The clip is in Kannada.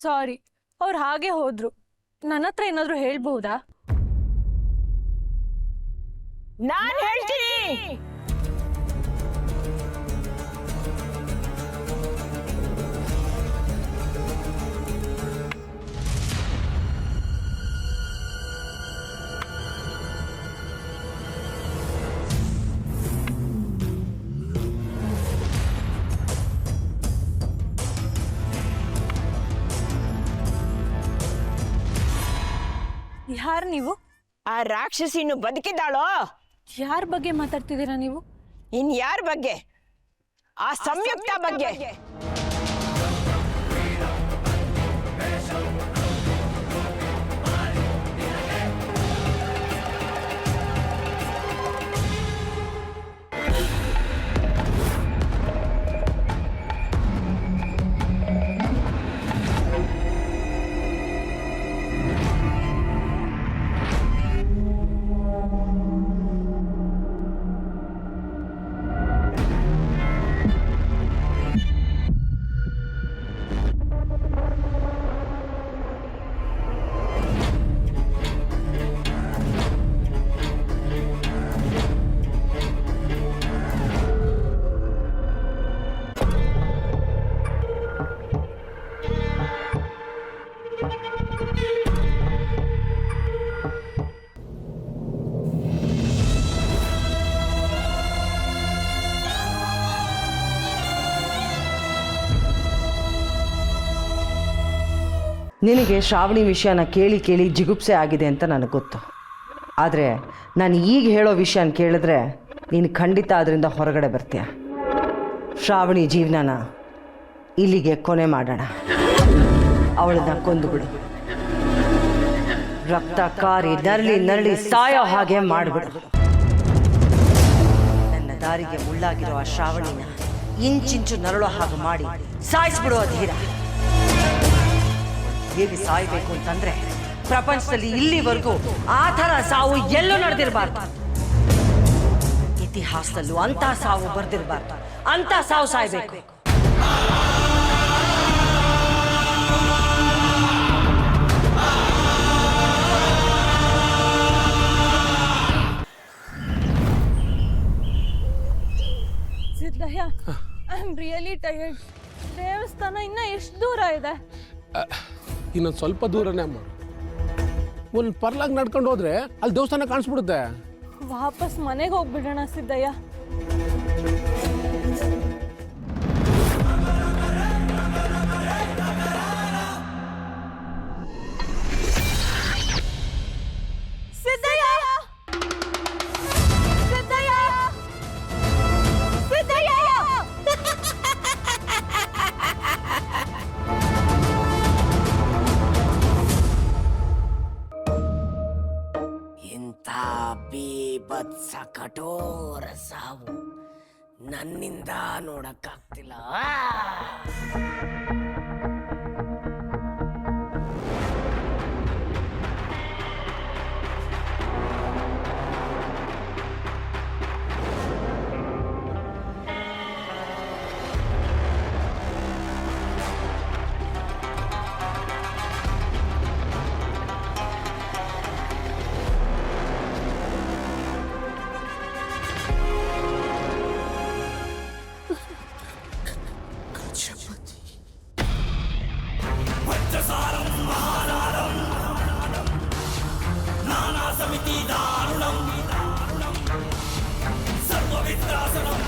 ಸಾರಿ, ಅವ್ರು ಹಾಗೆ ಹೋದ್ರು. ನನ್ನ ಹತ್ರ ಏನಾದರೂ ಹೇಳ್ಬಹುದಾ? ನಾನು ಹೇಳ್ತೀನಿ. ಯಾರು ನೀವು? ಆ ರಾಕ್ಷಸಿ ಇನ್ನು ಬದುಕಿದ್ದಾಳೋ? ಯಾರ ಬಗ್ಗೆ ಮಾತಾಡ್ತಿದ್ದೀರಾ ನೀವು? ಇನ್ ಯಾರ ಬಗ್ಗೆ? ಆ ಸಂಯುಕ್ತ ಬಗ್ಗೆ. ನಿನಗೆ ಶ್ರಾವಣಿ ವಿಷಯನ ಕೇಳಿ ಕೇಳಿ ಜಿಗುಪ್ಸೆ ಆಗಿದೆ ಅಂತ ನನಗೆ ಗೊತ್ತು. ಆದರೆ ನಾನು ಈಗ ಹೇಳೋ ವಿಷಯನ ಕೇಳಿದ್ರೆ ನೀನು ಖಂಡಿತ ಅದರಿಂದ ಹೊರಗಡೆ ಬರ್ತೀಯ. ಶ್ರಾವಣಿ ಜೀವನನ ಇಲ್ಲಿಗೆ ಕೊನೆ ಮಾಡೋಣ. ಅವಳನ್ನ ಕೊಂದುಬಿಡು. ರಕ್ತ ಕಾರಿ ನರಳಿ ನರಳಿ ಸಾಯೋ ಹಾಗೆ ಮಾಡಿಬಿಡು. ನನ್ನ ದಾರಿಗೆ ಮುಳ್ಳಾಗಿರೋ ಆ ಶ್ರಾವಣಿನ ಇಂಚಿಂಚು ನರಳೋ ಹಾಗೆ ಮಾಡಿ ಸಾಯಿಸ್ಬಿಡು ಅಧೀರ. ಹೇಗೆ ಸಾಯ್ಬೇಕು ಅಂತಂದ್ರೆ ಪ್ರಪಂಚದಲ್ಲಿ ಇಲ್ಲಿವರೆಗೂ ಆ ಥರ ಸಾವು ಎಲ್ಲೂ ನಡೆದಿರಬಾರ್ದು. ಇತಿಹಾಸದಲ್ಲೂ ಅಂತ ಸಾವು ಬರ್ದಿರಬಾರ್ದು. ಅಂತ ಸಾವು ಸಾಯ್ಬೇಕು. Siddaiah, I am really tired. ದೇವಸ್ಥಾನ ಇನ್ನ ಎಷ್ಟು ದೂರ ಇದೆ? ಇನ್ನೊಂದು ಸ್ವಲ್ಪ ದೂರನೇ ಅಮ್ಮ. ಒಂದು ಪರ್ಲಾಗಿ ನಡ್ಕೊಂಡು ಹೋದ್ರೆ ಅಲ್ಲಿ ದೇವಸ್ಥಾನ ಕಾಣಿಸ್ಬಿಡುತ್ತೆ. ವಾಪಸ್ ಮನೆಗೆ ಹೋಗ್ಬಿಡೋಣ ಸಿದ್ದಯ್ಯ. ಸಿದ್ದಯ್ಯ, ಸಿದ್ದಯ್ಯ, ಸಿದ್ದಯ್ಯ. ಬೀಭತ್ಸ ಕಠೋರ ಸಾವು ನನ್ನಿಂದ ನೋಡಕ್ಕಾಗ್ತಿಲ್ಲ. सर्ववित्रासनं